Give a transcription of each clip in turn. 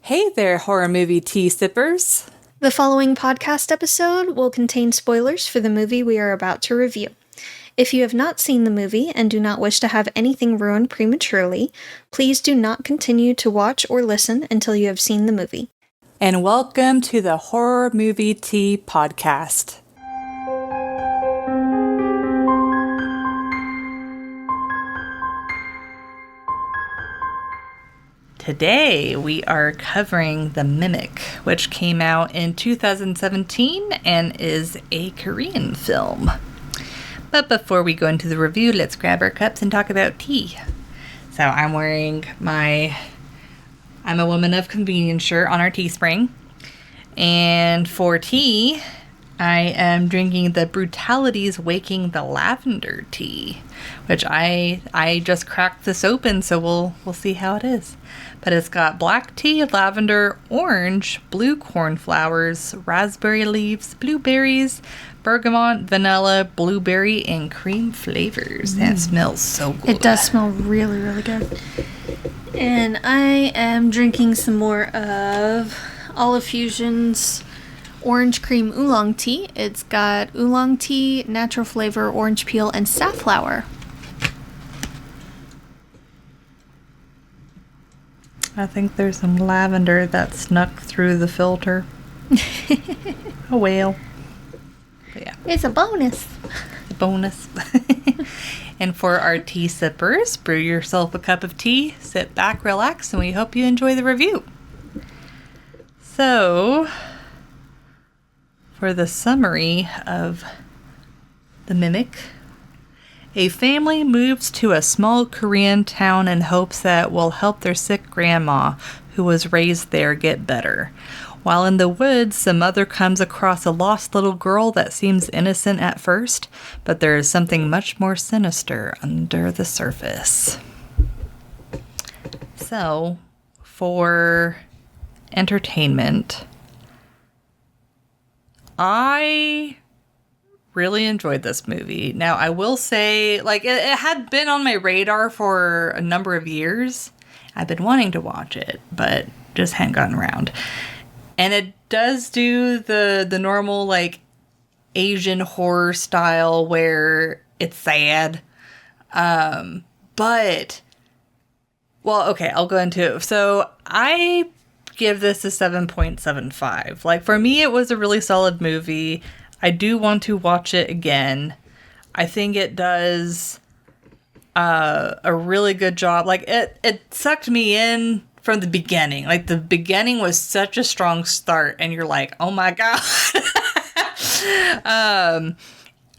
Hey there, horror movie tea sippers. The following podcast episode will contain spoilers for the movie we are about to review. If you have not seen the movie and do not wish to have anything ruined prematurely, please do not continue to watch or listen until you have seen the movie. And welcome to the Horror Movie Tea Podcast. Today we are covering The Mimic, which came out in 2017 and is a Korean film. But before we go into the review, let's grab our cups and talk about tea. So I'm wearing my I'm a Woman of Convenience shirt on our Teespring. And for tea, I am drinking the Brutalities Waking the Lavender tea, which I just cracked this open, so we'll see how it is. But it's got black tea, lavender, orange, blue cornflowers, raspberry leaves, blueberries, bergamot, vanilla, blueberry, and cream flavors. And it smells so good. It does smell really, really good. And I am drinking some more of Olive Fusion's orange cream oolong tea. It's got oolong tea, natural flavor, orange peel, and safflower. I think there's some lavender that snuck through the filter. Oh well. But yeah. It's a bonus. Bonus. And for our tea sippers, brew yourself a cup of tea, sit back, relax, and we hope you enjoy the review. So, for the summary of The Mimic, a family moves to a small Korean town in hopes that will help their sick grandma, who was raised there, get better. While in the woods, the mother comes across a lost little girl that seems innocent at first, but there is something much more sinister under the surface. So, for entertainment, I really enjoyed this movie. Now, I will say, it had been on my radar for a number of years. I've been wanting to watch it, but just hadn't gotten around. And it does do the normal, Asian horror style where it's sad. But, well, okay, I'll go into it. So, I give this a 7.75. For me, it was a really solid movie. I do want to watch it again. I think it does a really good job. It sucked me in from the beginning. The beginning was such a strong start, and you're like, oh my god.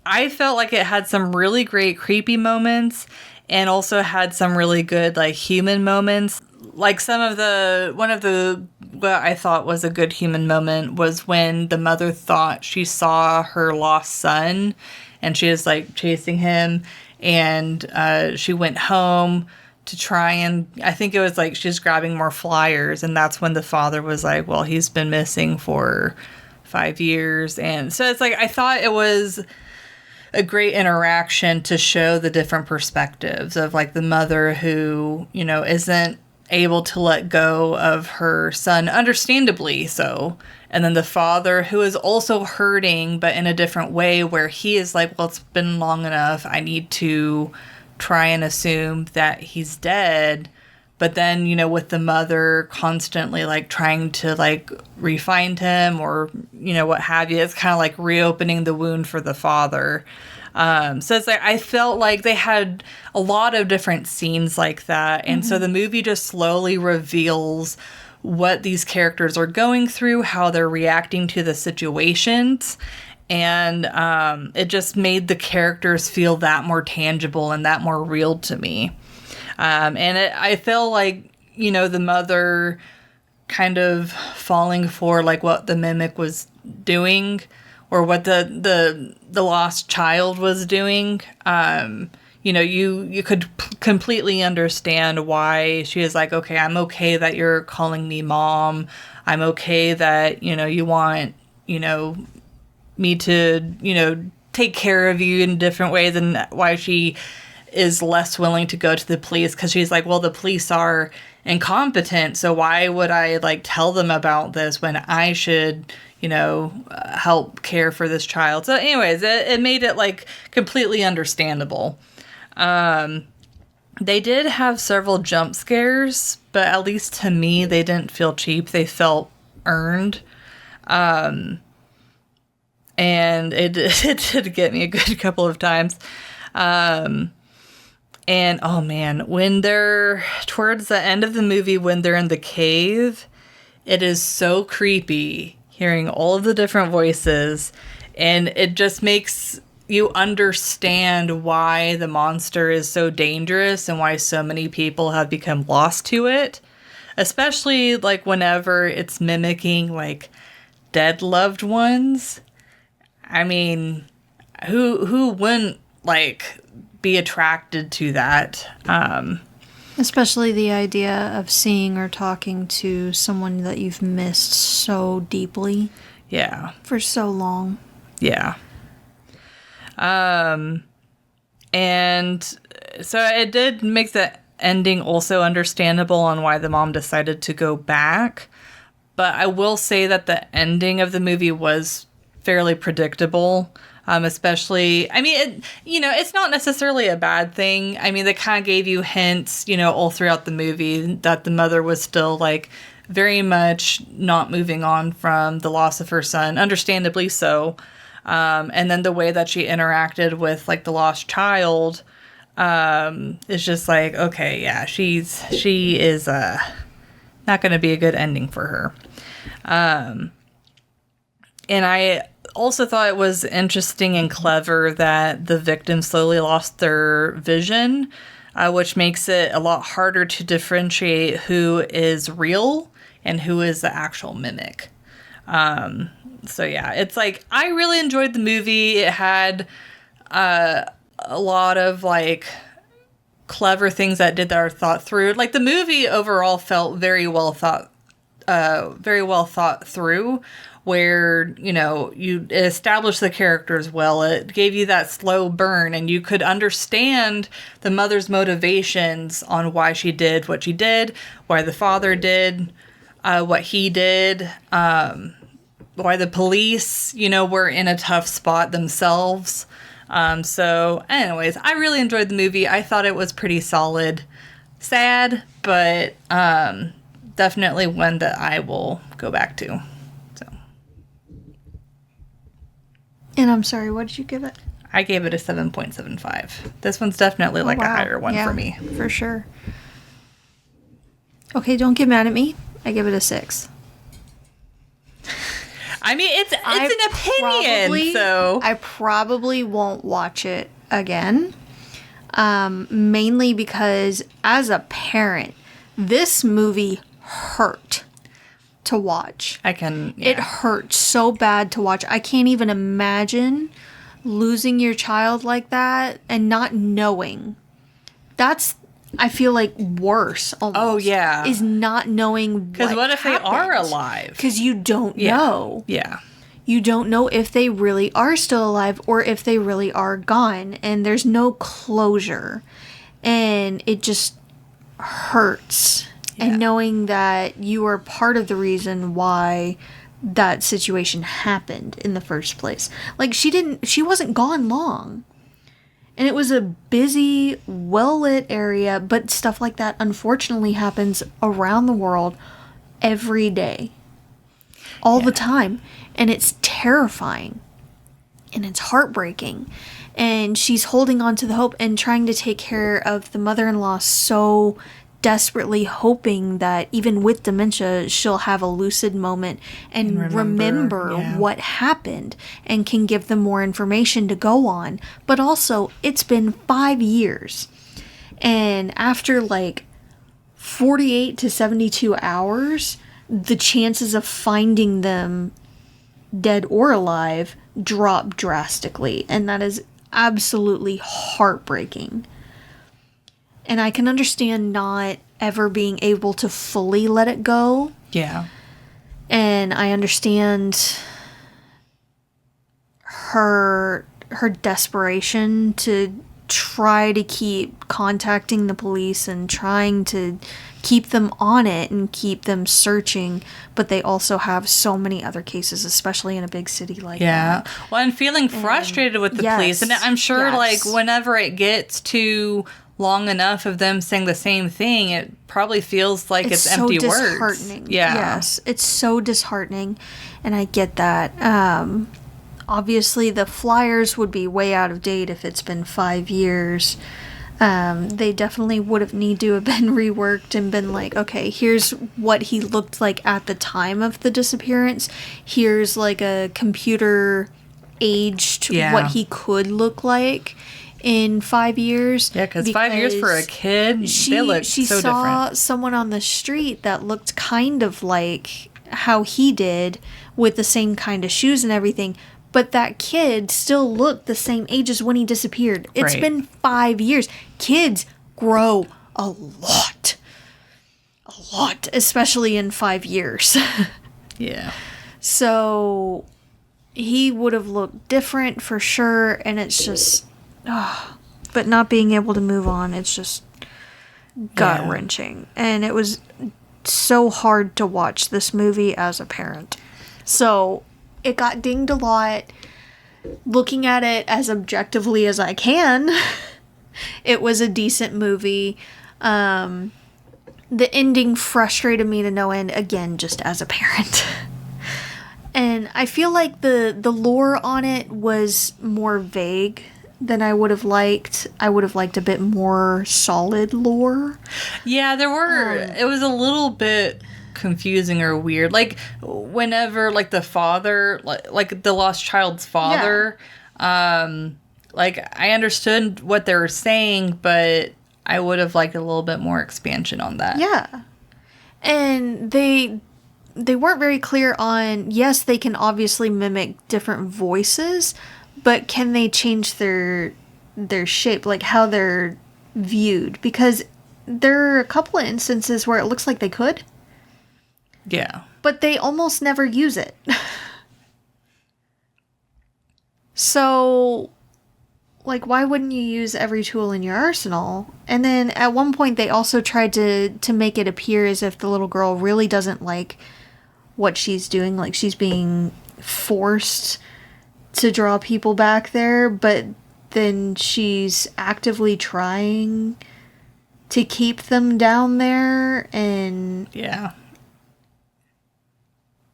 I felt like it had some really great creepy moments, and also had some really good human moments. What I thought was a good human moment was when the mother thought she saw her lost son, and she was chasing him, and she went home to try, and I think it was she's grabbing more flyers, and that's when the father was well, he's been missing for 5 years. And so it's I thought it was a great interaction to show the different perspectives of the mother who, isn't able to let go of her son, understandably so, and then the father who is also hurting, but in a different way, where he is well, it's been long enough, I need to try and assume that he's dead. But then, with the mother constantly trying to re-find him, or what have you, it's kind of reopening the wound for the father. So it's I felt like they had a lot of different scenes like that. And so the movie just slowly reveals what these characters are going through, how they're reacting to the situations. And it just made the characters feel that more tangible and that more real to me. I feel the mother kind of falling for what the Mimic was doing, or what the lost child was doing. You could completely understand why she is okay, I'm okay that you're calling me mom. I'm okay that, you want, me to, take care of you in different ways, and why she is less willing to go to the police, because she's well, the police are incompetent. So why would I like tell them about this when I should, help care for this child? So anyways, it made it like completely understandable. They did have several jump scares, but at least to me, they didn't feel cheap. They felt earned. And it did get me a good couple of times. And oh man, when they're towards the end of the movie, when they're in the cave, it is so creepy hearing all of the different voices, and it just makes you understand why the monster is so dangerous and why so many people have become lost to it, especially like whenever it's mimicking like dead loved ones. I mean, who wouldn't like be attracted to that? Especially the idea of seeing or talking to someone that you've missed so deeply. Yeah. For so long. Yeah. And so it did make the ending also understandable on why the mom decided to go back. But I will say that the ending of the movie was fairly predictable. Especially, I mean, it's not necessarily a bad thing. I mean, they kind of gave you hints, all throughout the movie that the mother was still like very much not moving on from the loss of her son, understandably so. And then the way that she interacted with like the lost child, is just like, okay, yeah, she is not going to be a good ending for her. And I also thought it was interesting and clever that the victim slowly lost their vision, which makes it a lot harder to differentiate who is real and who is the actual mimic. So yeah, it's like, I really enjoyed the movie. It had a lot of like clever things that are thought through. Like the movie overall felt very well thought through, where, you established the characters well. It gave you that slow burn, and you could understand the mother's motivations on why she did what she did, why the father did what he did, why the police, were in a tough spot themselves. So anyways, I really enjoyed the movie. I thought it was pretty solid. Sad, but definitely one that I will go back to. So. And I'm sorry, what did you give it? I gave it a 7.75. This one's definitely a higher one for me. For sure. Okay, don't get mad at me. I give it a 6. I mean, it's an opinion, so I probably won't watch it again. Mainly because as a parent, this movie hurt to watch. It hurt so bad to watch. I can't even imagine losing your child like that and not knowing. That's, I feel like, worse almost. Oh, yeah. Is not knowing because what if happened. They are alive? Because you don't know. Yeah. You don't know if they really are still alive or if they really are gone. And there's no closure. And it just hurts. Yeah. And knowing that you are part of the reason why that situation happened in the first place. Like, she wasn't gone long. And it was a busy, well-lit area, but stuff like that unfortunately happens around the world every day. All the time. And it's terrifying. And it's heartbreaking. And she's holding on to the hope and trying to take care of the mother-in-law so desperately, hoping that even with dementia, she'll have a lucid moment and remember what happened and can give them more information to go on. But also, it's been 5 years. And after like 48 to 72 hours, the chances of finding them dead or alive drop drastically. And that is absolutely heartbreaking. And I can understand not ever being able to fully let it go. Yeah. And I understand her desperation to try to keep contacting the police and trying to keep them on it and keep them searching, but they also have so many other cases, especially in a big city like that. Well, I'm feeling frustrated with the police, and I'm sure like whenever it gets to long enough of them saying the same thing, it probably feels like it's so empty disheartening. words. Yeah. Yes, it's so disheartening, and I get that. Obviously, the flyers would be way out of date if it's been 5 years. They definitely would have need to have been reworked and been like, okay, here's what he looked like at the time of the disappearance. Here's like a computer aged what he could look like in 5 years. Yeah, because 5 years for a kid, they look so different. She saw someone on the street that looked kind of like how he did with the same kind of shoes and everything. But that kid still looked the same age as when he disappeared. It's been 5 years. Kids grow a lot. A lot. Especially in 5 years. Yeah. So he would have looked different for sure. And it's just... but not being able to move on, it's just gut-wrenching. And it was so hard to watch this movie as a parent. So... it got dinged a lot. Looking at it as objectively as I can, it was a decent movie. The ending frustrated me to no end, again, just as a parent. And I feel like the lore on it was more vague than I would have liked. I would have liked a bit more solid lore. Yeah, there were... it was a little bit... confusing or weird, like whenever like the father, like the lost child's father, like I understood what they were saying, but I would have liked a little bit more expansion on that. And they weren't very clear on, yes, they can obviously mimic different voices, but can they change their shape, like how they're viewed? Because there are a couple of instances where it looks like they could. Yeah. But they almost never use it. So, like, why wouldn't you use every tool in your arsenal? And then at one point they also tried to make it appear as if the little girl really doesn't like what she's doing. Like, she's being forced to draw people back there, but then she's actively trying to keep them down there and... yeah.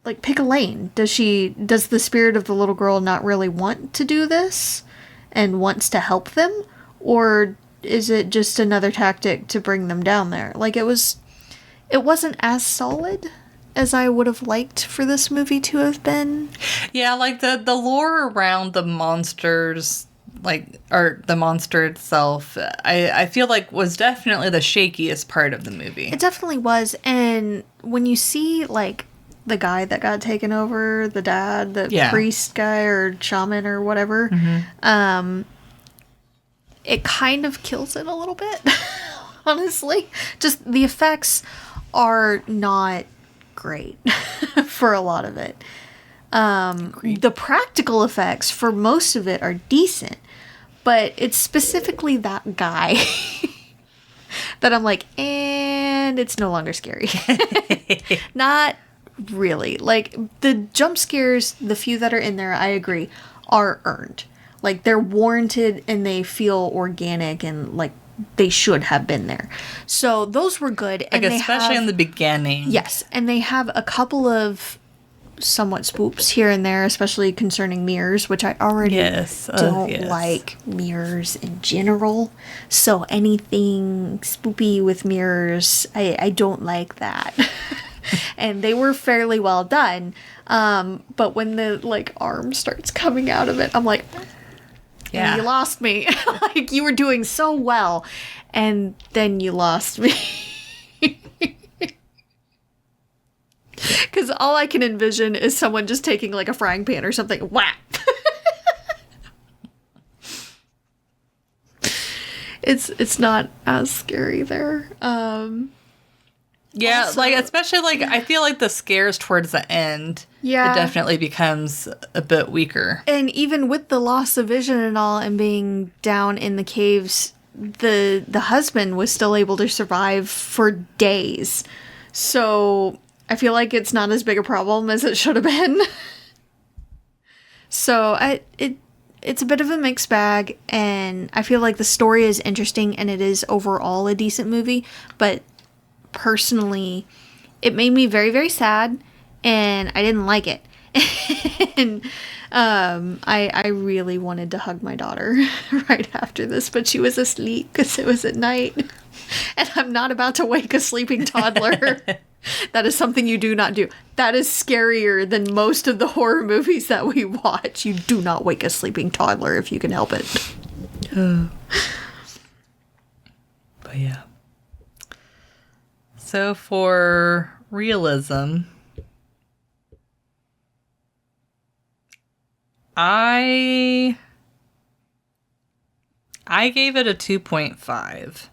Like, pick a lane. Does the spirit of the little girl not really want to do this and wants to help them? Or is it just another tactic to bring them down there? Like, it wasn't as solid as I would have liked for this movie to have been. Yeah, like the lore around the monsters, like, or the monster itself, I feel like was definitely the shakiest part of the movie. It definitely was. And when you see, like, the guy that got taken over, the dad, the priest guy or shaman or whatever, it kind of kills it a little bit, honestly. Just the effects are not great for a lot of it. The practical effects for most of it are decent, but it's specifically that guy that I'm like, and it's no longer scary. Not really. Like, the jump scares, the few that are in there, I agree, are earned. Like, they're warranted and they feel organic and, like, they should have been there. So, those were good. Like, and especially in the beginning. Yes, and they have a couple of somewhat spoops here and there, especially concerning mirrors, which I already don't like mirrors in general. So, anything spoopy with mirrors, I don't like that. And they were fairly well done. But when the, like, arm starts coming out of it, I'm like, you lost me. Like, you were doing so well, and then you lost me. Because all I can envision is someone just taking, like, a frying pan or something. Whap! It's not as scary there. Yeah, Also- like, especially, like, I feel like the scares towards the end, Yeah. it definitely becomes a bit weaker. And even with the loss of vision and all, and being down in the caves, the husband was still able to survive for days. So I feel like it's not as big a problem as it should have been. So it's a bit of a mixed bag, and I feel like the story is interesting and it is overall a decent movie, but personally, it made me very, very sad, and I didn't like it. And I really wanted to hug my daughter right after this, but she was asleep because it was at night, and I'm not about to wake a sleeping toddler. That is something you do not do. That is scarier than most of the horror movies that we watch. You do not wake a sleeping toddler if you can help it. But yeah. So for realism, I gave it a 2.5.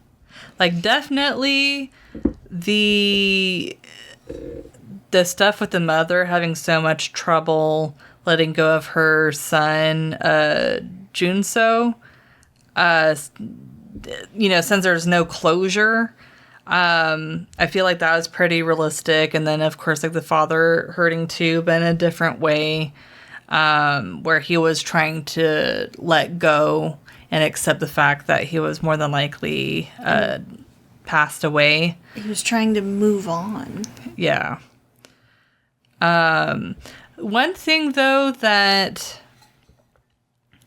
Like, definitely the stuff with the mother having so much trouble letting go of her son, Junso, since there's no closure, I feel like that was pretty realistic. And then, of course, like, the father hurting too, but in a different way, where he was trying to let go and accept the fact that he was more than likely passed away. He was trying to move on. Yeah. One thing, though, that,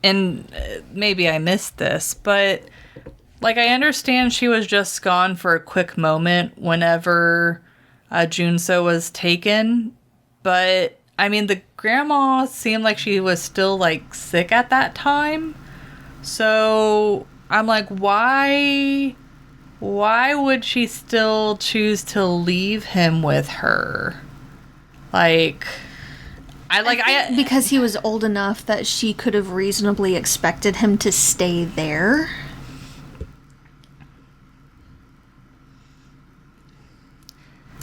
and maybe I missed this, but, like, I understand she was just gone for a quick moment whenever Junso was taken, but, I mean, the grandma seemed like she was still, like, sick at that time, so I'm like, why would she still choose to leave him with her? Like, because he was old enough that she could have reasonably expected him to stay there.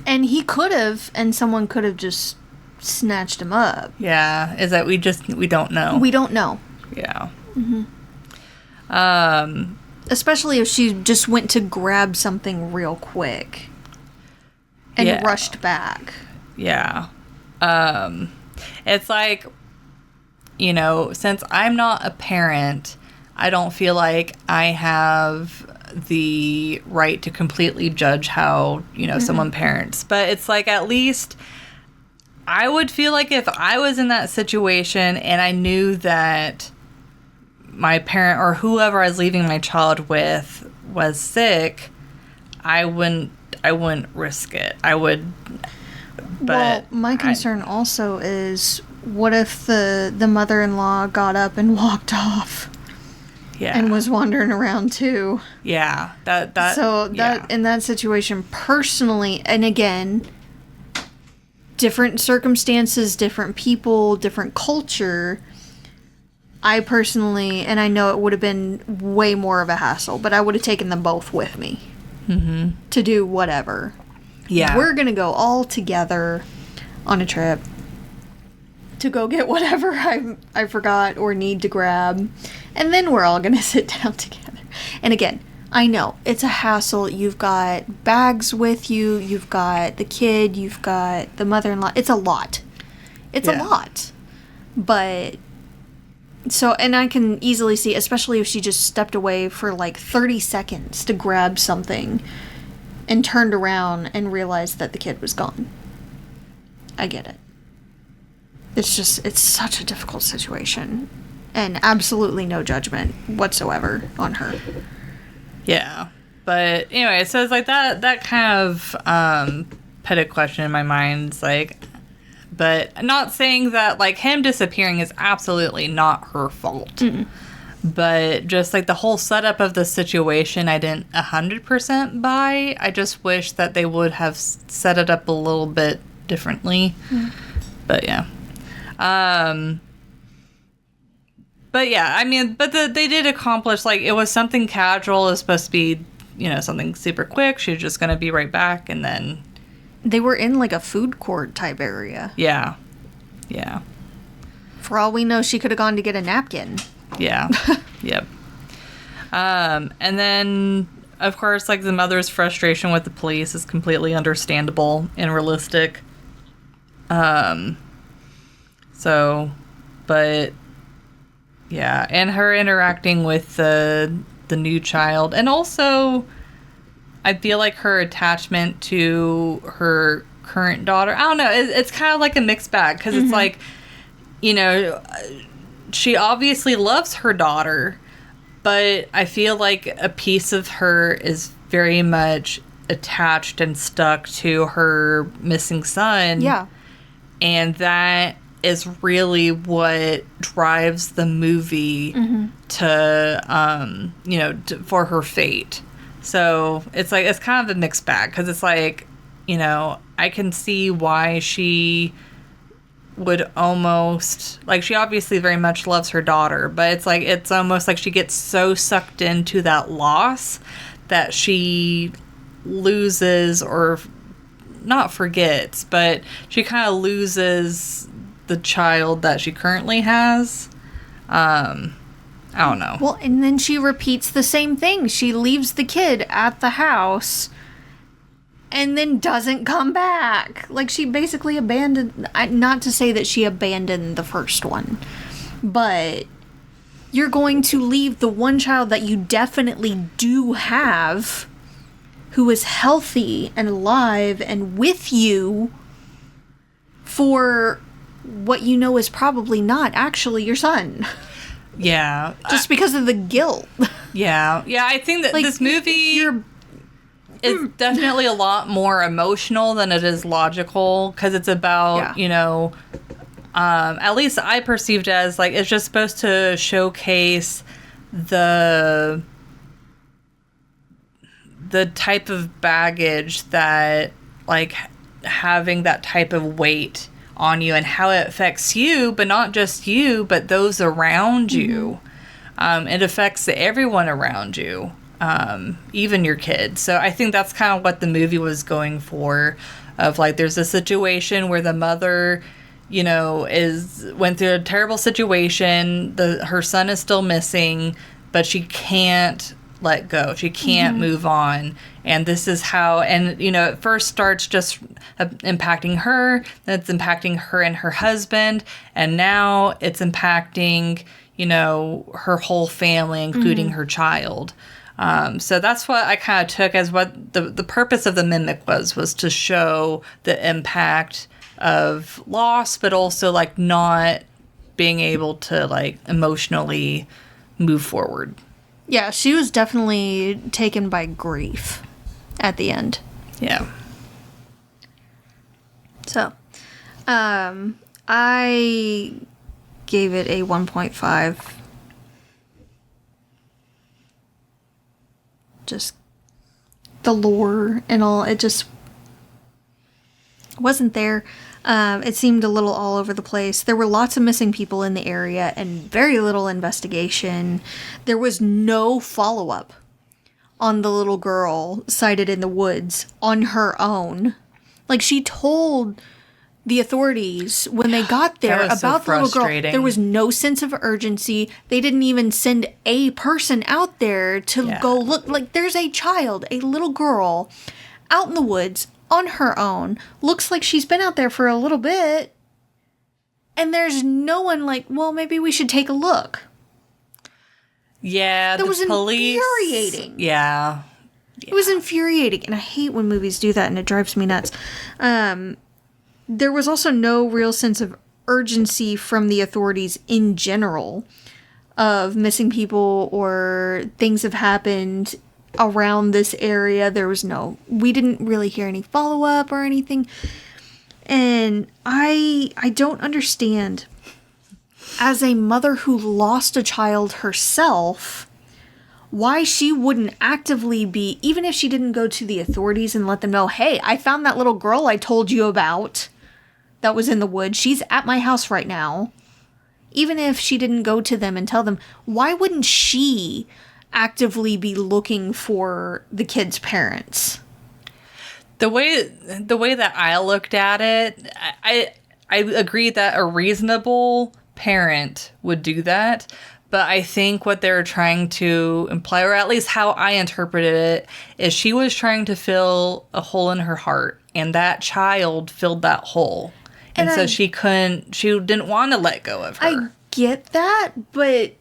And he could have, and someone could have just snatched him up. Yeah, is that we don't know. We don't know. Yeah. Especially if she just went to grab something real quick and Yeah. rushed back. Yeah. It's like, since I'm not a parent, I don't feel like I have the right to completely judge how, someone parents. But it's like, at least I would feel like if I was in that situation and I knew that my parent or whoever I was leaving my child with was sick, I wouldn't risk it. I would. But well, my concern also is, what if the mother-in-law got up and walked off yeah. and was wandering around too? Yeah. In that situation, personally, and again, different circumstances, different people, different culture, I personally, and I know it would have been way more of a hassle, but I would have taken them both with me to do whatever. Yeah. We're going to go all together on a trip to go get whatever I forgot or need to grab. And then we're all going to sit down together. And again, I know it's a hassle. You've got bags with you. You've got the kid. You've got the mother-in-law. It's a lot. It's a lot. But so, and I can easily see, especially if she just stepped away for like 30 seconds to grab something and turned around and realized that the kid was gone. I get it. It's such a difficult situation. And absolutely no judgment whatsoever on her. Yeah. But anyway, so it's like that kind of put a question in my mind. It's like, but not saying that, like, him disappearing is absolutely not her fault. Mm-mm. But just, like, the whole setup of the situation, I didn't 100% buy. I just wish that they would have set it up a little bit differently. Mm. But, yeah. But, yeah, I mean, but they did accomplish, like, it was something casual. It was supposed to be, something super quick. She was just going to be right back. And then They were in like a food court type area. Yeah. Yeah. For all we know, she could have gone to get a napkin. Yeah. Yep. And then, of course, like, the mother's frustration with the police is completely understandable and realistic. But yeah, and her interacting with the new child, and also I feel like her attachment to her current daughter, I don't know, it's kind of like a mixed bag, because it's like, you know, she obviously loves her daughter, but I feel like a piece of her is very much attached and stuck to her missing son. Yeah. And that is really what drives the movie to, for her fate. So it's like, it's kind of a mixed bag, because it's like, you know, I can see why she would almost, like, she obviously very much loves her daughter, but it's like, it's almost like she gets so sucked into that loss that she loses, or not forgets, but she kind of loses the child that she currently has. I don't know. Well, and then she repeats the same thing. She leaves the kid at the house and then doesn't come back. Like, she basically abandoned... Not to say that she abandoned the first one, but you're going to leave the one child that you definitely do have, who is healthy and alive and with you, for what you know is probably not actually your son. Yeah. Just because of the guilt. Yeah. Yeah, I think that, like, this movie is definitely a lot more emotional than it is logical, because it's about, you know, at least I perceived as, like, it's just supposed to showcase the type of baggage that, like, having that type of weight on you and how it affects you, but not just you, but those around you. It affects everyone around you, even your kids. So I think that's kind of what the movie was going for, of, like, there's a situation where the mother, you know, went through a terrible situation. Her son is still missing, but she can't let go. She can't move on. And this is how, and, you know, it first starts just impacting her, then it's impacting her and her husband, and now it's impacting, you know, her whole family, including her child. So that's what I kind of took as what the purpose of the Mimic was to show the impact of loss, but also, like, not being able to, like, emotionally move forward. Yeah, she was definitely taken by grief at the end. Yeah. So, I gave it a 1.5. Just the lore and all, it just wasn't there. It seemed a little all over the place. There were lots of missing people in the area and very little investigation. There was no follow-up on the little girl sighted in the woods on her own. Like, she told the authorities when they got there about the little girl. There was no sense of urgency. They didn't even send a person out there to go look. Like, there's a child, a little girl, out in the woods on her own. Looks like she's been out there for a little bit. And there's no one like, well, maybe we should take a look. Yeah, that was police, infuriating. Yeah. It was infuriating. And I hate when movies do that, and it drives me nuts. There was also no real sense of urgency from the authorities in general of missing people or things have happened around this area. We didn't really hear any follow-up or anything. And I don't understand, as a mother who lost a child herself, why she wouldn't actively be, even if she didn't go to the authorities and let them know, hey, I found that little girl I told you about that was in the woods. She's at my house right now. Even if she didn't go to them and tell them, why wouldn't she actively be looking for the kid's parents? The way that I looked at it, I agree that a reasonable parent would do that. But I think what they're trying to imply, or at least how I interpreted it, is she was trying to fill a hole in her heart, and that child filled that hole. And so she didn't want to let go of her. I get that, but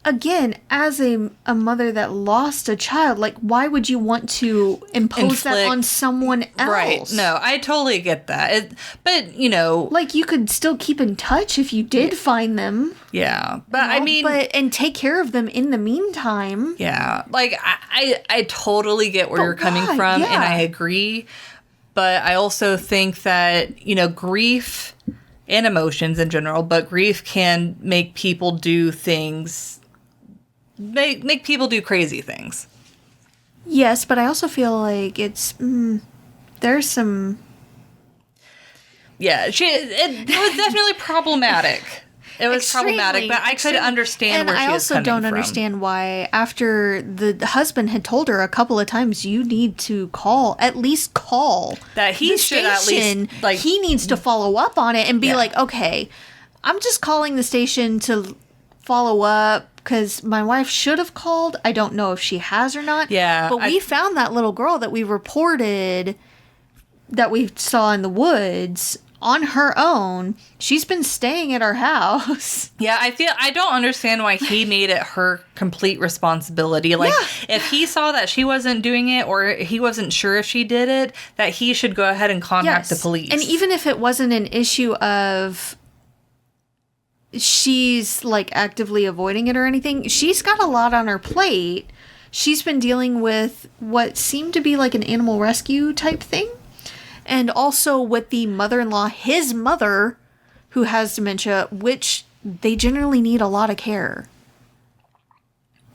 again, as a mother that lost a child, like, why would you want to impose that on someone else? Right. No, I totally get that. But, you know... Like, you could still keep in touch if you did find them. Yeah. But, I mean... and take care of them in the meantime. Yeah. Like, I totally get where you're coming from, and I agree. But I also think that, you know, grief and emotions in general, but grief can make people do things... Make people do crazy things. Yes, but I also feel like it's there's some. Yeah, it was definitely problematic. It was problematic, but I could understand where she was coming from. And I also don't understand why, after the husband had told her a couple of times, you need to at least call that he should at least he needs to follow up on it and be like, okay, I'm just calling the station to follow up. Because my wife should have called. I don't know if she has or not. Yeah. But we found that little girl that we reported that we saw in the woods on her own. She's been staying at our house. Yeah, I don't understand why he made it her complete responsibility. Like, if he saw that she wasn't doing it or he wasn't sure if she did it, that he should go ahead and contact the police. And even if it wasn't an issue of... she's like actively avoiding it or anything, she's got a lot on her plate. She's been dealing with what seemed to be like an animal rescue type thing, and also with the mother-in-law, his mother, who has dementia, which they generally need a lot of care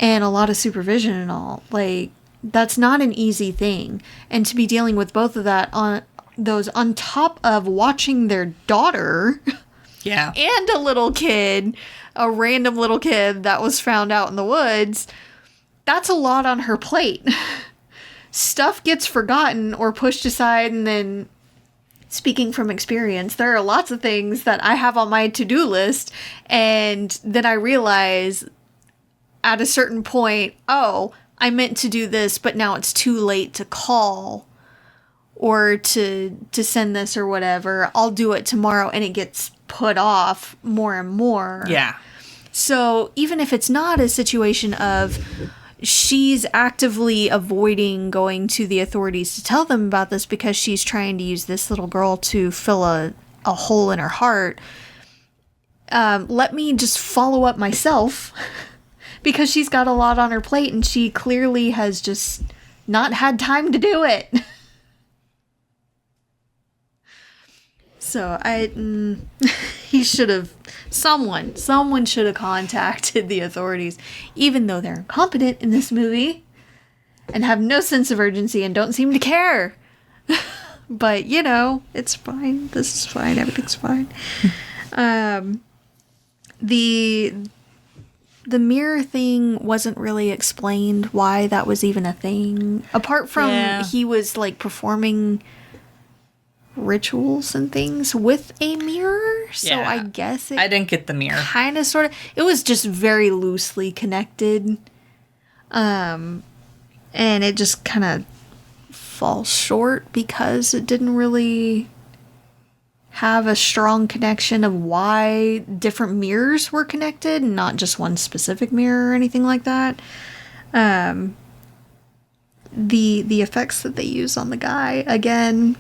and a lot of supervision and all. Like, that's not an easy thing, and to be dealing with both of that on top of watching their daughter Yeah. And a little kid, a random little kid that was found out in the woods. That's a lot on her plate. Stuff gets forgotten or pushed aside, and then, speaking from experience, there are lots of things that I have on my to-do list, and then I realize at a certain point, oh, I meant to do this, but now it's too late to call or to send this or whatever. I'll do it tomorrow, and it gets put off more and more. Yeah. So even if it's not a situation of she's actively avoiding going to the authorities to tell them about this because she's trying to use this little girl to fill a hole in her heart, let me just follow up myself because she's got a lot on her plate and she clearly has just not had time to do it. So he should have, someone should have contacted the authorities, even though they're incompetent in this movie and have no sense of urgency and don't seem to care. But, you know, it's fine. This is fine. Everything's fine. The mirror thing wasn't really explained why that was even a thing. Apart from he was like performing rituals and things with a mirror, so I guess I didn't get the mirror. Kind of, sort of. It was just very loosely connected, and it just kind of falls short because it didn't really have a strong connection of why different mirrors were connected, and not just one specific mirror or anything like that. The effects that they use on the guy, again,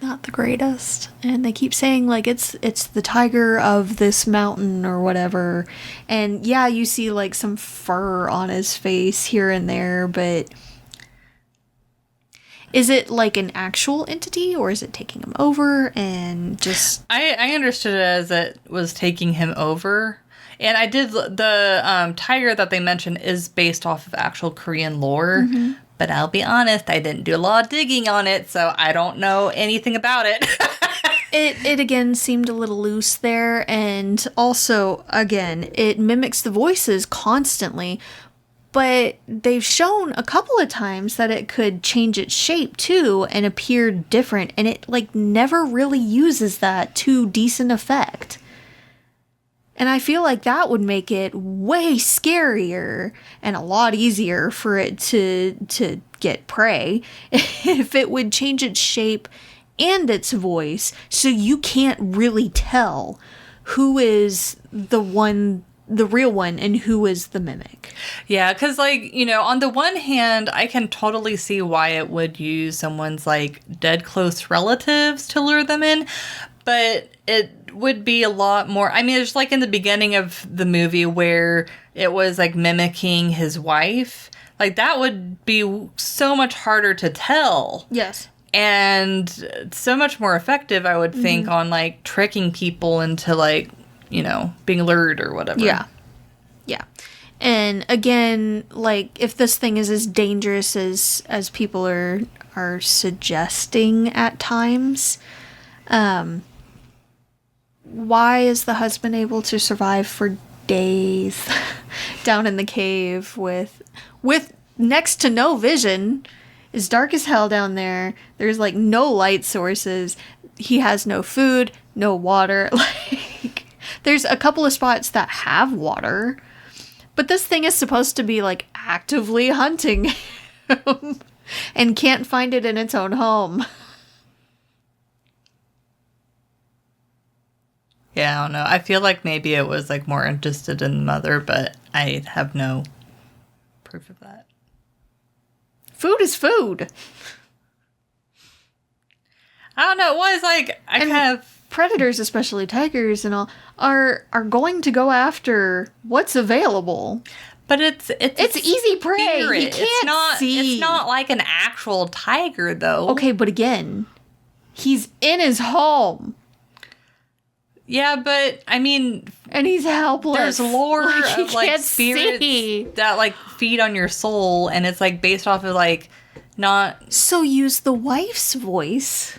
not the greatest, and they keep saying like it's the tiger of this mountain or whatever, and yeah, you see like some fur on his face here and there, but is it like an actual entity or is it taking him over? And just I understood it as it was taking him over, and I did the tiger that they mentioned is based off of actual Korean lore. Mm-hmm. But I'll be honest, I didn't do a lot of digging on it, so I don't know anything about it. It again seemed a little loose there, and also, again, it mimics the voices constantly, But they've shown a couple of times that it could change its shape too and appear different, and it like never really uses that to decent effect. And I feel like that would make it way scarier and a lot easier for it to get prey if it would change its shape and its voice so you can't really tell who is the real one and who is the mimic. Yeah, because, like, you know, on the one hand, I can totally see why it would use someone's, like, dead close relatives to lure them in, but it would be a lot more... I mean, it's like in the beginning of the movie where it was, like, mimicking his wife. Like, that would be so much harder to tell. Yes. And so much more effective, I would think, on, like, tricking people into, like, you know, being lured or whatever. Yeah. Yeah. And again, like, if this thing is as dangerous as people are suggesting at times, why is the husband able to survive for days down in the cave with next to no vision? It's dark as hell down there. There's, like, no light sources. He has no food, no water. Like, there's a couple of spots that have water, but this thing is supposed to be, like, actively hunting him and can't find it in its own home. Yeah, I don't know. I feel like maybe it was, like, more interested in the mother, but I have no proof of that. Food is food. I don't know. It was, like, Predators, especially tigers and all, are going to go after what's available. But it's easy prey. Spirit. You can't see. It's not like an actual tiger, though. Okay, but again, he's in his home. Yeah, but I mean, and he's helpless. There's lore like, of like spirits that like feed on your soul, and it's like based off of like not. So use the wife's voice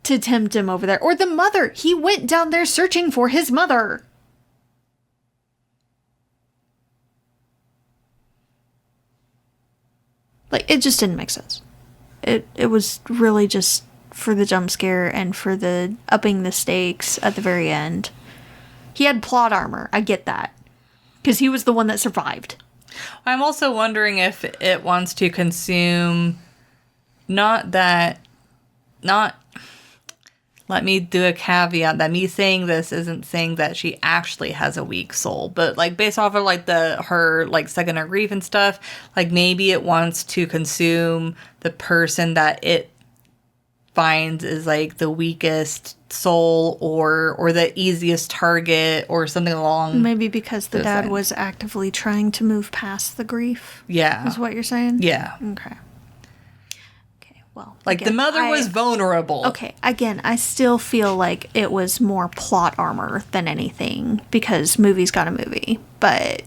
to tempt him over there, or the mother. He went down there searching for his mother. Like, it just didn't make sense. It was really just for the jump scare and for the upping the stakes at the very end. He had plot armor. I get that. Because he was the one that survived. I'm also wondering if it wants to consume... Let me do a caveat that me saying this isn't saying that she actually has a weak soul, but like based off of like her like second of grief and stuff, like maybe it wants to consume the person that it finds is like the weakest soul or the easiest target or something along. Maybe because the dad was actively trying to move past the grief. Yeah. Is what you're saying? Yeah. Okay. Well, like again, the mother was vulnerable. Okay, again, I still feel like it was more plot armor than anything because movie's got a movie. But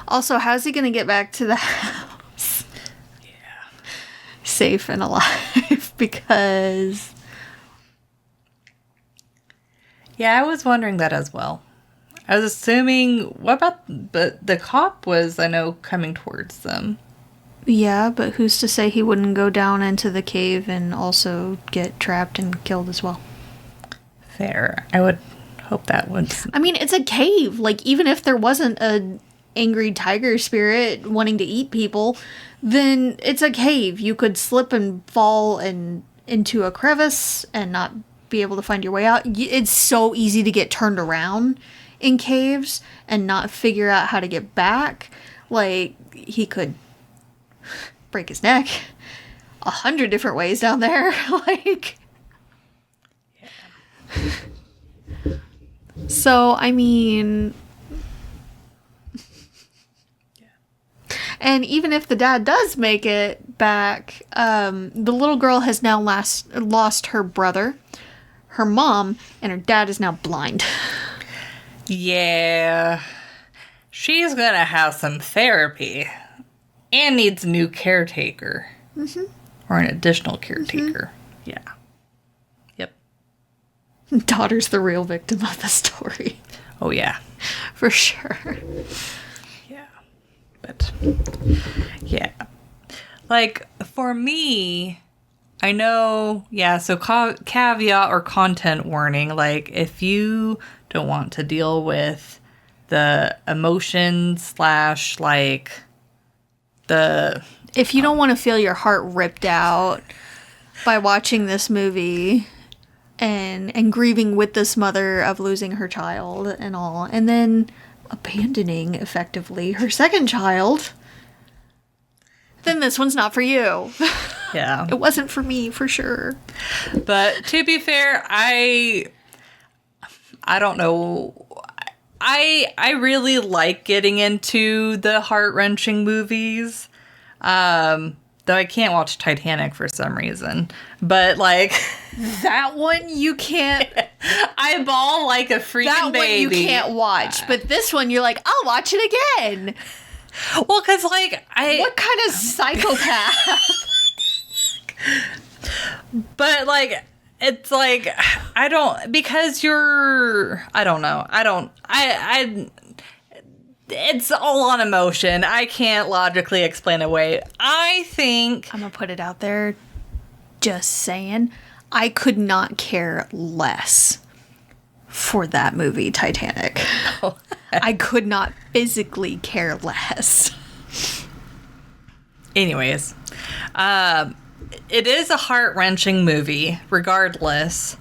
also, how's he gonna get back to the house? Yeah, safe and alive because. Yeah, I was wondering that as well. I was assuming, but the cop was, I know, coming towards them. Yeah, but who's to say he wouldn't go down into the cave and also get trapped and killed as well? Fair. I would hope that would... I mean, it's a cave. Like, even if there wasn't a angry tiger spirit wanting to eat people, then it's a cave. You could slip and fall into a crevice and not be able to find your way out. It's so easy to get turned around in caves and not figure out how to get back. Like, he could... break his neck 100 different ways down there. Like, yeah. So, I mean, yeah. And even if the dad does make it back, the little girl has now lost her brother, her mom, and her dad is now blind. Yeah. She's gonna have some therapy. And needs a new caretaker. Mm-hmm. Or an additional caretaker. Mm-hmm. Yeah. Yep. Daughter's the real victim of the story. Oh, yeah. For sure. Yeah. But, yeah. Like, for me, I know, yeah, so caveat or content warning, like, if you don't want to deal with the emotions / like, if you don't want to feel your heart ripped out by watching this movie and grieving with this mother of losing her child and all, and then abandoning effectively her second child, then this one's not for you. yeah. It wasn't for me, for sure. But to be fair, I don't know. I really like getting into the heart-wrenching movies. Though I can't watch Titanic for some reason. But, like... That one you can't... I bawl like a freaking baby. That one you can't watch. But this one, you're like, I'll watch it again. Well, because, like, What kind of psychopath? But, like... It's like, I don't, because you're, I don't know. It's all on emotion. I can't logically explain away. I think. I'm going to put it out there. Just saying. I could not care less for that movie, Titanic. I could not physically care less. Anyways, it is a heart-wrenching movie, regardless.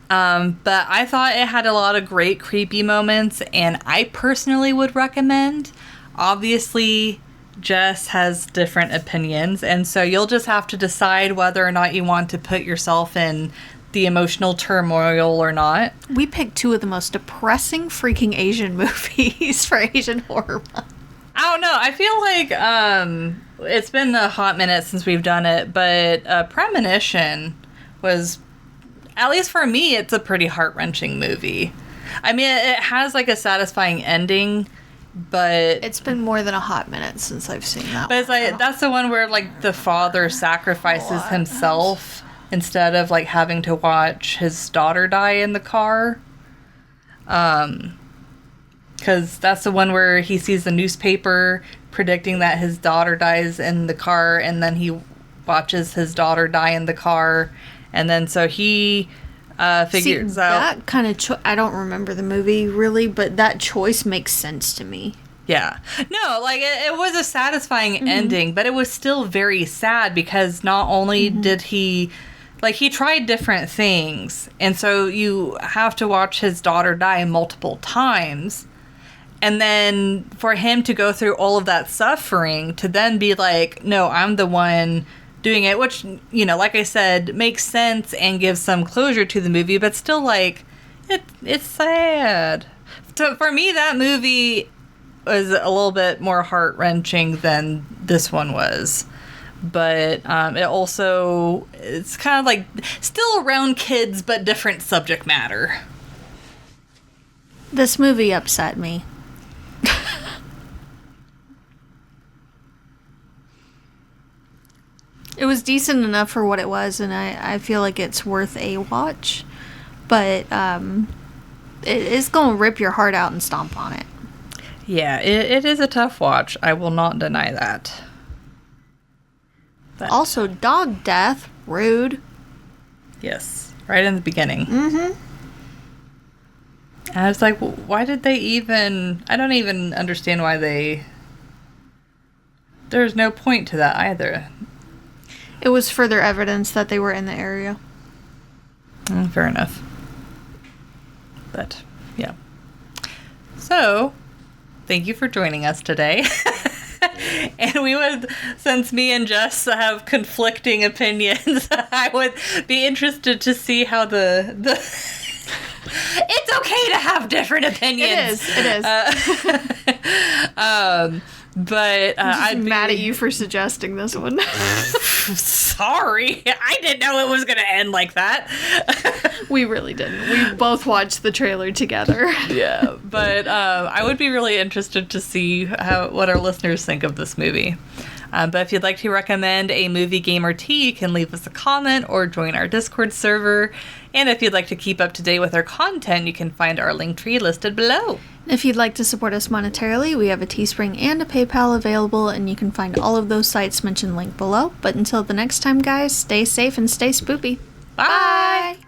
But I thought it had a lot of great creepy moments, and I personally would recommend. Obviously, Jess has different opinions, and so you'll just have to decide whether or not you want to put yourself in the emotional turmoil or not. We picked two of the most depressing freaking Asian movies for Asian Horror Month. I don't know. I feel like it's been a hot minute since we've done it, but Premonition was, at least for me, it's a pretty heart-wrenching movie. I mean, it has like a satisfying ending, but it's been more than a hot minute since I've seen that. But it's like that's the one where like the father sacrifices himself instead of like having to watch his daughter die in the car. Because that's the one where he sees the newspaper predicting that his daughter dies in the car, and then he watches his daughter die in the car, and then so he figures out... that kind of... I don't remember the movie, really, but that choice makes sense to me. Yeah. No, like, it was a satisfying ending, but it was still very sad, because not only did he... Like, he tried different things, and so you have to watch his daughter die multiple times. And then for him to go through all of that suffering to then be like, no, I'm the one doing it, which, you know, like I said, makes sense and gives some closure to the movie, but still, like, it's sad. So for me, that movie was a little bit more heart-wrenching than this one was. But it also, it's kind of like still around kids, but different subject matter. This movie upset me. It was decent enough for what it was, and I feel like it's worth a watch. But it's going to rip your heart out and stomp on it. Yeah, it is a tough watch. I will not deny that. But also, dog death. Rude. Yes, right in the beginning. Mm-hmm. And I was like, why did they even... I don't even understand why they... There's no point to that either. It was further evidence that they were in the area. Fair enough. But, yeah. So, thank you for joining us today. And we would, since me and Jess have conflicting opinions, I would be interested to see how the it's okay to have different opinions. It is. But I'm mad at you for suggesting this one. Sorry, I didn't know it was going to end like that. We really didn't. We both watched the trailer together. Yeah, but I would be really interested to see what our listeners think of this movie. But if you'd like to recommend a movie, game, or tea, you can leave us a comment or join our Discord server. And if you'd like to keep up to date with our content, you can find our link tree listed below. If you'd like to support us monetarily, we have a Teespring and a PayPal available, and you can find all of those sites mentioned linked below. But until the next time, guys, stay safe and stay spoopy. Bye!